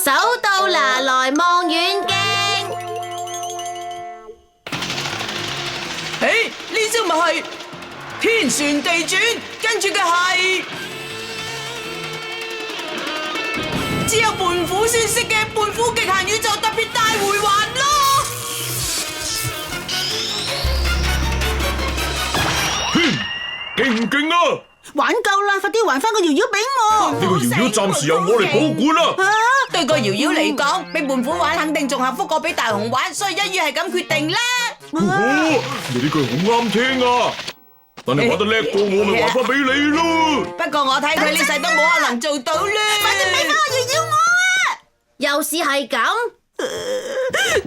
手到拿來望遠鏡。呢招咪係天旋地轉，跟住嘅係只有胖虎先識嘅胖虎極限宇宙特別大回環咯！勁唔勁啊？玩夠啦，快啲還翻個搖搖俾我。呢個搖搖暫時由我嚟保管啦。對個搖搖嚟講，俾胖虎玩肯定仲幸福過俾大雄玩，所以一於係咁決定啦。你呢句好啱聽啊！等你玩得叻過我，咪還翻俾你咯。不過我睇佢呢世都冇可能做到啦。快啲俾翻個搖搖我啊！又是係咁，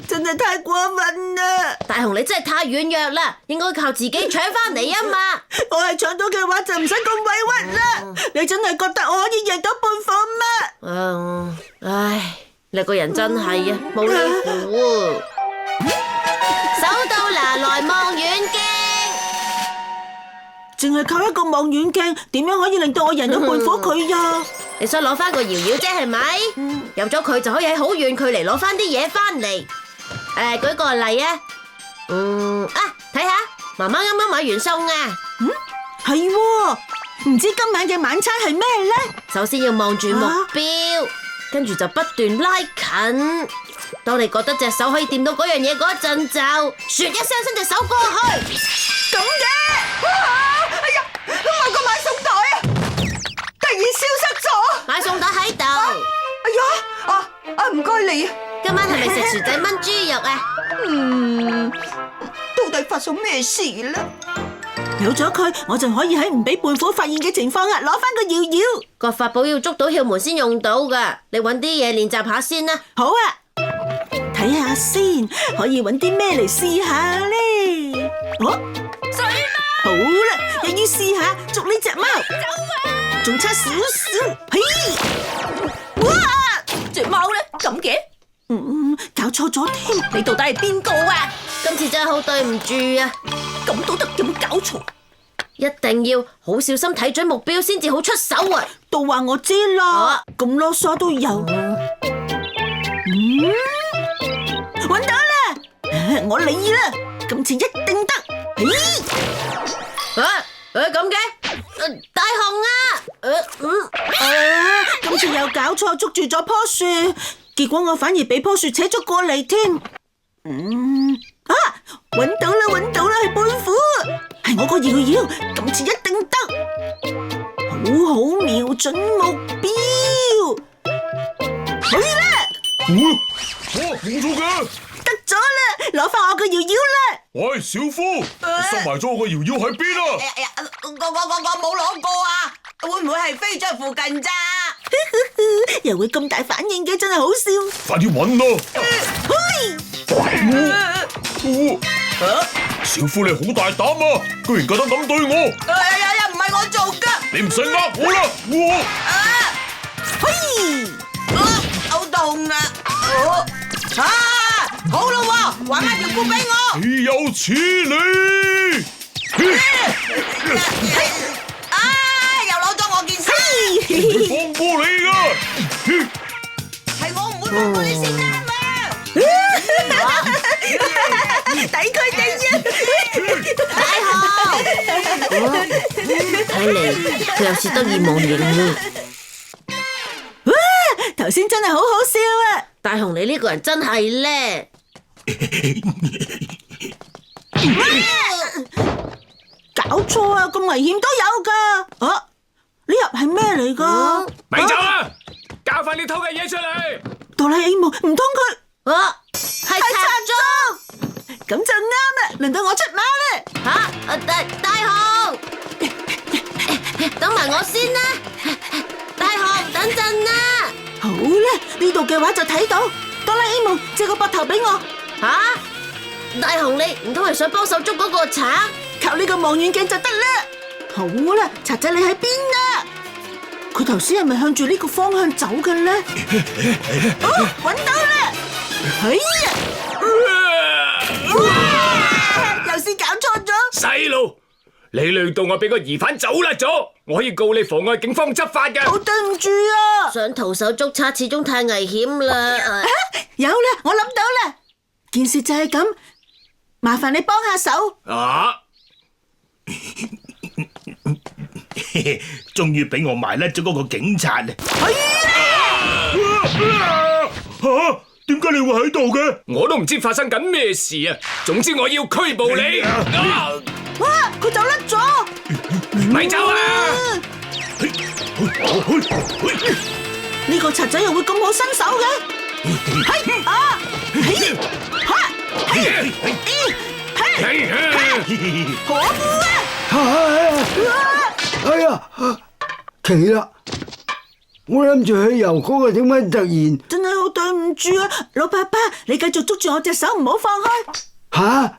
真係太過分啦！大雄你真係太軟弱啦，應該靠自己搶翻嚟啊嘛！我係搶到嘅話就唔使咁委屈啦。你真係覺得我可以贏到胖虎咩？唉，你個人真係啊，冇理乎。手到拿來望遠鏡，淨係靠一個望遠鏡，點樣可以令到我贏到胖虎佢呀？你想攞翻個搖搖啫係咪？有咗佢就可以喺好遠距離攞翻啲嘢翻嚟。舉個例啊，睇下媽媽啱啱買完餸啊。係喎，唔知今晚嘅晚餐係咩咧？首先要望住目標，跟住就不斷拉近。當你覺得隻手可以掂到嗰樣嘢嗰陣，就啜一聲伸隻手過去。咁嘅，哎呀，我個買餸袋啊，突然消失咗。買餸袋喺度。哎呀，唔該你啊。今晚係咪食薯仔炆豬肉啊？到底發生咩事咧？有咗佢，我就可以喺唔俾胖虎發現嘅情況下攞翻個搖搖。個法寶要捉到竅門先用到噶，你搵啲嘢練習下先啦。好啊，睇下先，可以搵啲咩嚟試下咧？水貓。好啦，又要試下捉呢隻貓。仲差少少，嘿！哇！隻貓咧咁嘅，搞錯咗添。你到底係邊個啊？今次真係好對唔住啊！咁都得，有冇搞錯？一定要好小心睇準目標先至好出手啊！都話我知啦，咁囉嗦都有。搵到啦！我理啦，今次一定得。咁嘅，大雄啊！今次又搞錯，捉住咗棵樹，結果我反而俾棵樹扯咗過嚟添。搵到啦，係胖虎，係我個搖搖，今次一定得，好好瞄準目標，可以啦！冇錯嘅。得咗啦，攞翻我個搖搖啦！喂，小夫，你收埋咗我個搖搖喺邊啊？我冇攞過啊，會唔會係飛咗附近咋？又會咁大反應嘅，真係好笑！快啲搵咯！小夫你好大膽啊，居然夠膽咁對我！唔係我做噶，你唔使呃我啦！好痛啊！好啦喎，還翻條褲俾我。豈有此理！又攞咗我件衫。唔會放過你噶！係我唔會放過你先啱啊！抵佢哋啊！睇嚟佢又是得意忘形啊！頭先真係好好笑啊！大雄你呢個人真係叻，搞錯啊！咁危險都有噶！呢盒係咩嚟噶？咪走啊！交翻你偷嘅嘢出嚟！哆啦 A 夢唔通佢係賊咗。咁就啱啦！輪到我出馬啦！大雄，等埋我先啦！大雄，等陣啦！好啦，呢度嘅話就睇到。哆啦 A 夢借個膊頭俾我。大雄你唔通係想幫手捉嗰個賊？靠呢個望遠鏡就得啦。好啦，賊仔你喺邊啊？佢頭先係咪向住呢個方向走嘅咧？搵到啦！哎呀！哇！又是搞錯咗。細路，你累到我俾個疑犯走甩咗，我可以告你妨礙警方執法嘅。好對唔住啊！想徒手捉賊始終太危險啦。有啦，我諗到啦，件事就係咁，麻煩你幫下手。啊！終於俾我埋甩咗嗰個警察啦！點解你會喺度嘅？我都唔知發生緊咩事啊！總之我要拘捕你。哇！佢走甩咗，咪走啊！呢個賊仔又會咁好身手嘅？係啊！可惡啊！哎呀，奇啦！我諗住去游嗰個，點解突然？真係好對唔住啊，老爸爸，你繼續捉住我隻手，唔好放開。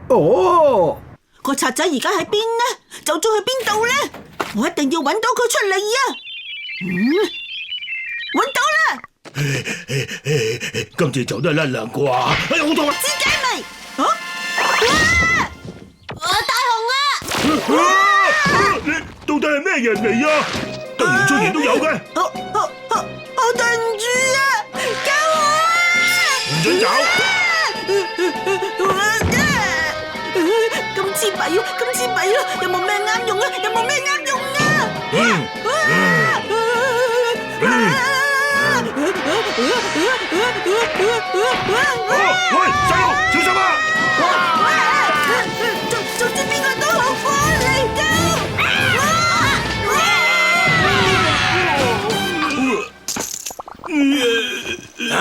哦，個賊仔而家喺邊呢？走咗去邊度呢？我一定要揾到佢出嚟啊！揾到啦！今次走得甩啦啩？哎呀，好痛啊！肢解咪？大雄啊！你到底係咩人嚟啊？突然出現都有嘅。好對唔住啊！救我啊！唔准走！今次弊咯！有冇咩啱用啊？喂，細路，小心啊！總之邊個都好，快嚟救！啊！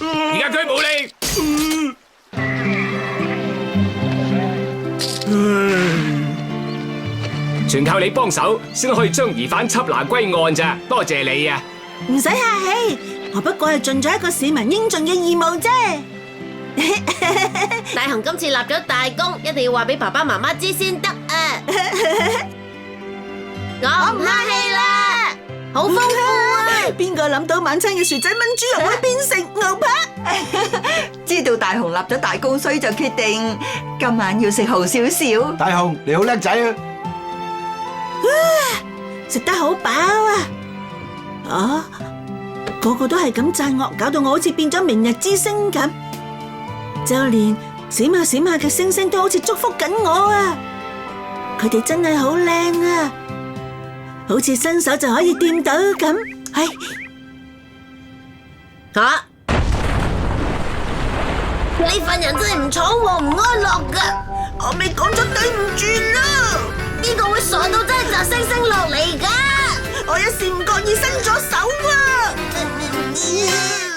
而家拘捕你！全靠你幫手，先可以將疑犯緝拿歸案咋，多謝你啊！唔使客氣，我不過係盡咗一個市民應盡嘅義務啫。大雄今次立咗大功，一定要話俾爸爸媽媽知先得啊！我唔客氣啦，好豐富啊！邊個諗到晚餐嘅薯仔炆豬肉會變成牛扒？知道大雄立咗大功，所以就決定今晚要食好少少。大雄，你好叻仔啊！食得好飽啊！個個都係咁讚我，搞到我好似變咗明日之星咁，就連閃下閃下嘅星星都好似祝福緊我啊！佢哋真係好靚啊，好似伸手就可以掂到咁。係呢份人真係唔闖禍唔安樂噶，我未講咗對唔住啦，呢個會傻到真係砸星星落嚟噶。我一時唔覺意伸咗手